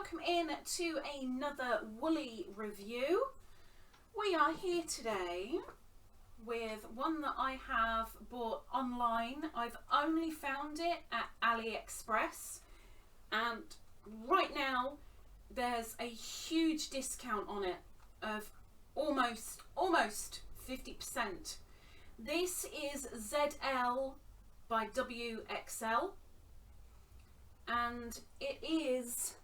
welcome in to another woolly review. We are here today with one that I have bought online. I've only found it at AliExpress, and right now there's a huge discount on it of almost 50%. This is ZLWXL, and it is,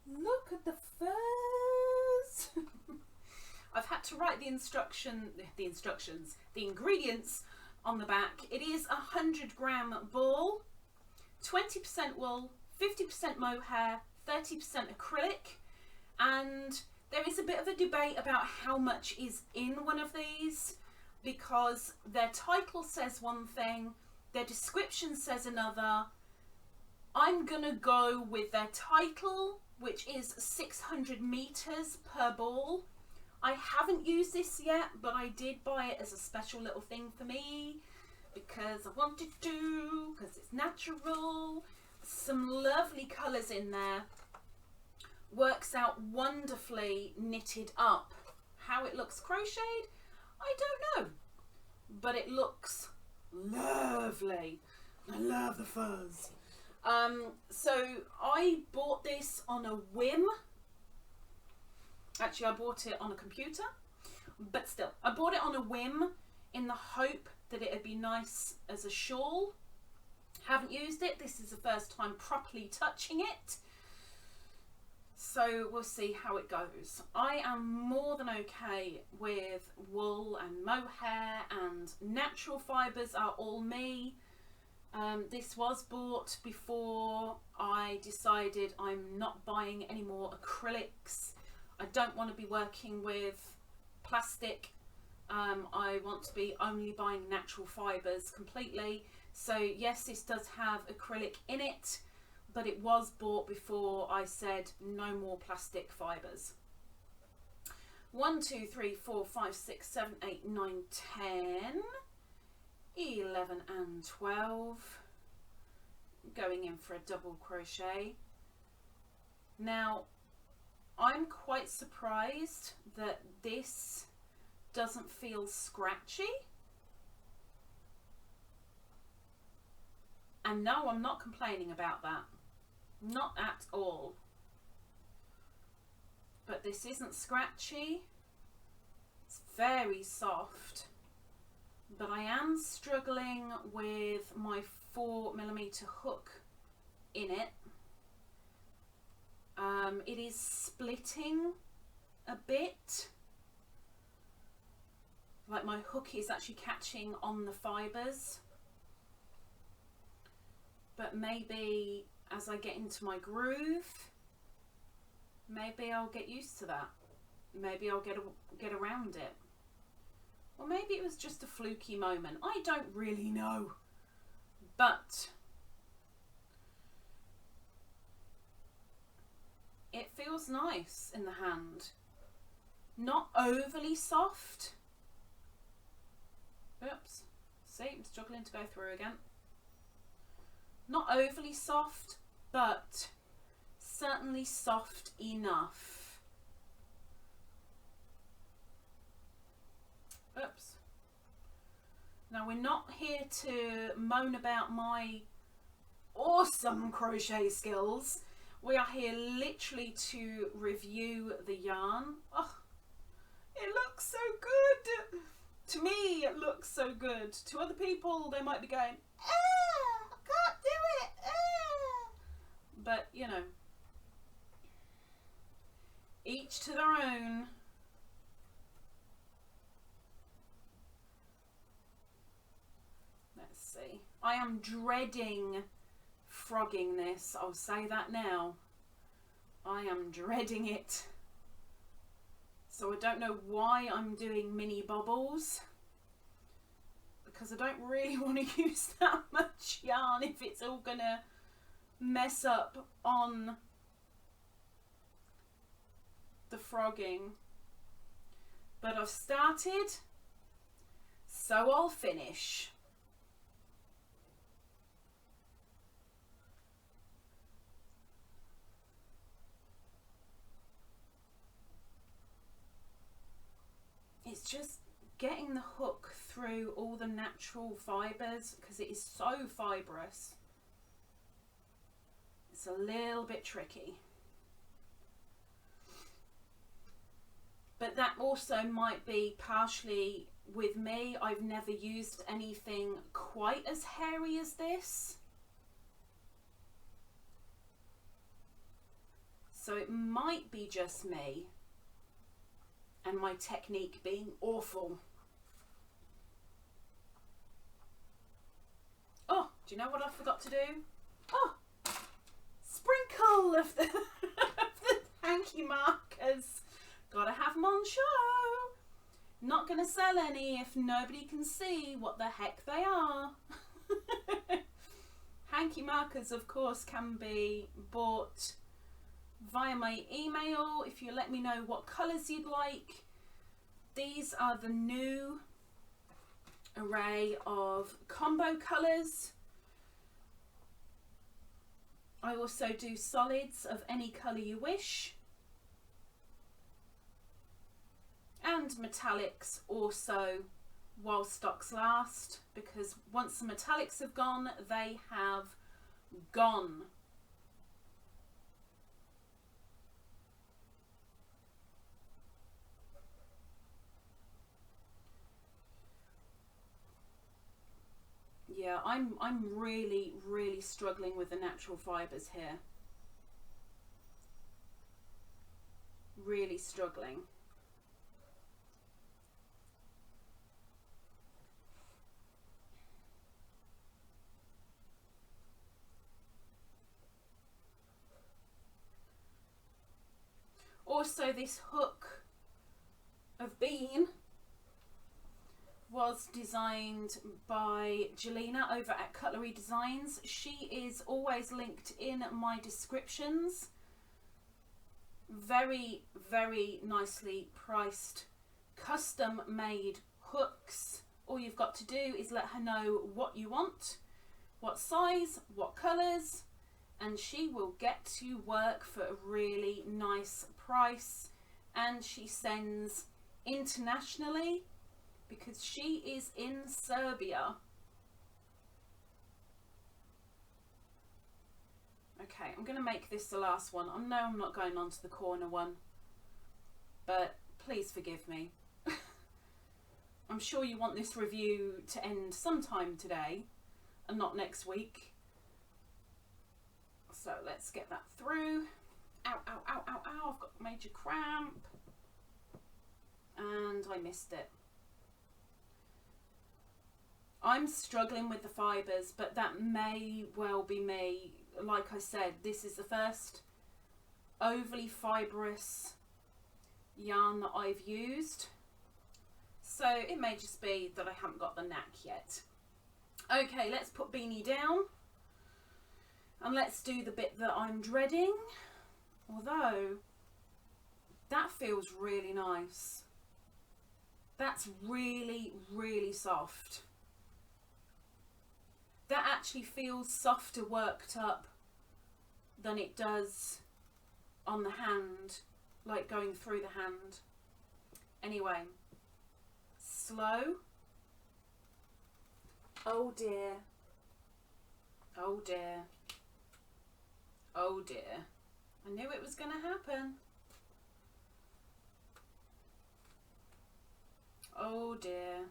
look at the furs. I've had to write the ingredients on the back. It is a 100-gram ball, 20% wool, 50% mohair, 30% acrylic, and there is a bit of a debate about how much is in one of these, because their title says one thing, their description says another. I'm gonna go with their title, which is 600 meters per ball. I haven't used this yet, but I did buy it as a special little thing for me because I wanted to, because it's natural. Some lovely colours in there. Works out wonderfully knitted up. How it looks crocheted, I don't know, but it looks lovely. I love the fuzz. So I bought this on a whim. Actually, I bought it on a computer, but still, I bought it on a whim in the hope that it'd be nice as a shawl. Haven't used it. This is the first time properly touching it. So we'll see how it goes. I am more than okay with wool and mohair, and natural fibres are all me. This was bought before I decided I'm not buying any more acrylics. I don't want to be working with plastic. I want to be only buying natural fibres completely. So yes, this does have acrylic in it, but it was bought before I said no more plastic fibres. 1, 2, 3, 4, 5, 6, 7, 8, 9, 10, 11 and 12. Going in for a double crochet. Now, I'm quite surprised that this doesn't feel scratchy. And no, I'm not complaining about that. Not at all. But this isn't scratchy. It's very soft. But I am struggling with my 4mm hook in it. It is splitting a bit. Like my hook is actually catching on the fibres. But maybe as I get into my groove, maybe I'll get used to that. Maybe I'll get around it. Or maybe it was just a fluky moment. I don't really know. But it feels nice in the hand. Not overly soft. Oops. See, I'm struggling to go through again. Not overly soft, but certainly soft enough. Oops. Now, we're not here to moan about my awesome crochet skills. We are here literally to review the yarn. Oh, it looks so good. To me, it looks so good. To other people, they might be going, ah, I can't do it. Ah. But, you know, each to their own. Let's see. I am dreading frogging this. I'll say that now. I am dreading it. So I don't know why I'm doing mini bobbles, because I don't really want to use that much yarn if it's all gonna mess up on the frogging. But I've started, so I'll finish. just getting the hook through all the natural fibres, because it is so fibrous. It's a little bit tricky. But that also might be partially with me. I've never used anything quite as hairy as this. So it might be just me and my technique being awful. Oh, do you know what I forgot to do? Oh, sprinkle of the, of the hanky markers. Gotta have them on show. Not gonna sell any if nobody can see what the heck they are. Hanky markers, of course, can be bought via my email if you let me know what colours you'd like. These are the new array of combo colours. I also do solids of any colour you wish. And metallics also while stocks last, because once the metallics have gone, they have gone. Yeah, I'm really struggling with the natural fibres here. Really struggling. Also, this hook of bean was designed by Jelena over at Cutlery Designs. She is always linked in my descriptions. Very nicely priced, custom made hooks. All you've got to do is let her know what you want, what size, what colours, and she will get to work for a really nice price. And she sends internationally because she is in Serbia. Okay, I'm going to make this the last one. I know I'm not going on to the corner one, but please forgive me. I'm sure you want this review to end sometime today and not next week. So let's get that through. Ow, ow, ow, ow, ow, I've got a major cramp. And I missed it. I'm struggling with the fibres, but that may well be me. Like I said, this is the first overly fibrous yarn that I've used. So it may just be that I haven't got the knack yet. Okay, let's put Beanie down. And let's do the bit that I'm dreading. Although, that feels really nice. That's really soft. That actually feels softer worked up than it does on the hand, like going through the hand. Anyway, slow. Oh dear. Oh dear. Oh dear. I knew it was going to happen. Oh dear.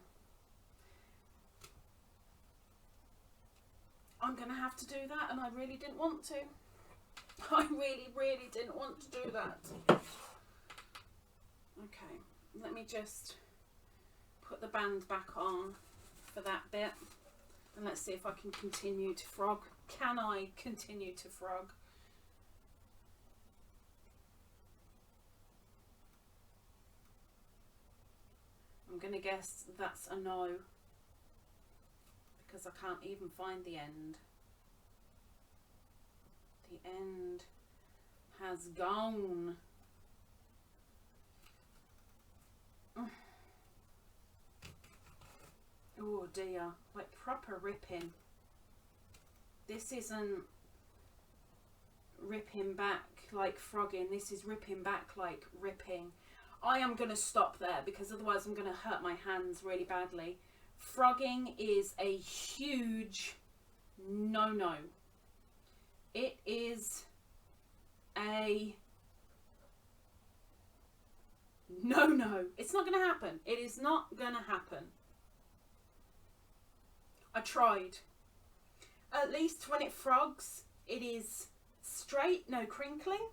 I'm going to have to do that, and I really didn't want to. I really didn't want to do that. Okay, let me just put the band back on for that bit, and let's see if I can continue to frog. Can I continue to frog? I'm going to guess that's a no, because I can't even find the end. The end has gone. Oh dear, like proper ripping. This isn't ripping back like frogging, this is ripping back like ripping. I am going to stop there because otherwise I'm going to hurt my hands really badly. Frogging is a huge no-no. It is a no-no. It's not going to happen. It is not going to happen. I tried. At least when it frogs, it is straight, no crinkling.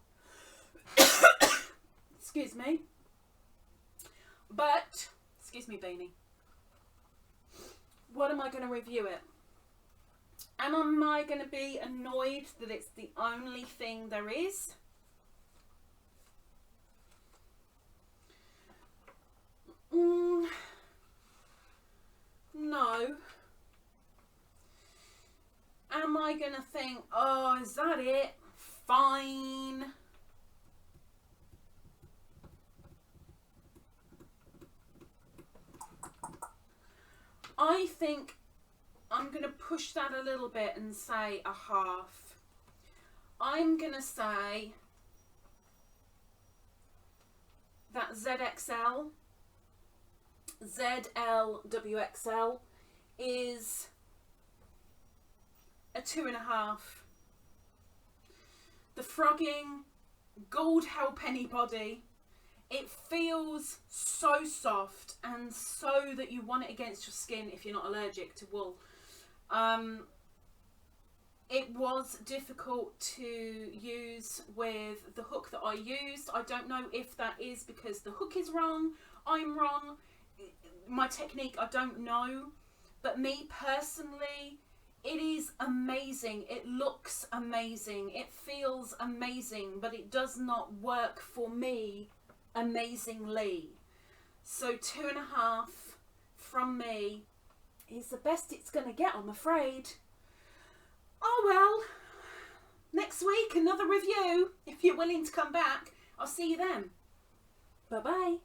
Excuse me. But, excuse me, Beanie. What am I going to review it? And am I going to be annoyed that it's the only thing there is? No. Am I going to think, oh, is that it? Fine. I think I'm going to push that a little bit and say a half. I'm going to say that ZLWXL is a 2.5. The frogging, God help anybody. It feels so soft and so that you want it against your skin if you're not allergic to wool. It was difficult to use with the hook that I used. I don't know if that is because the hook is wrong, I'm wrong, my technique, I don't know. But me personally, it is amazing. It looks amazing. It feels amazing, but it does not work for me amazingly. So 2.5 from me is the best it's going to get, I'm afraid. Oh well, next week another review. If you're willing to come back, I'll see you then. Bye bye.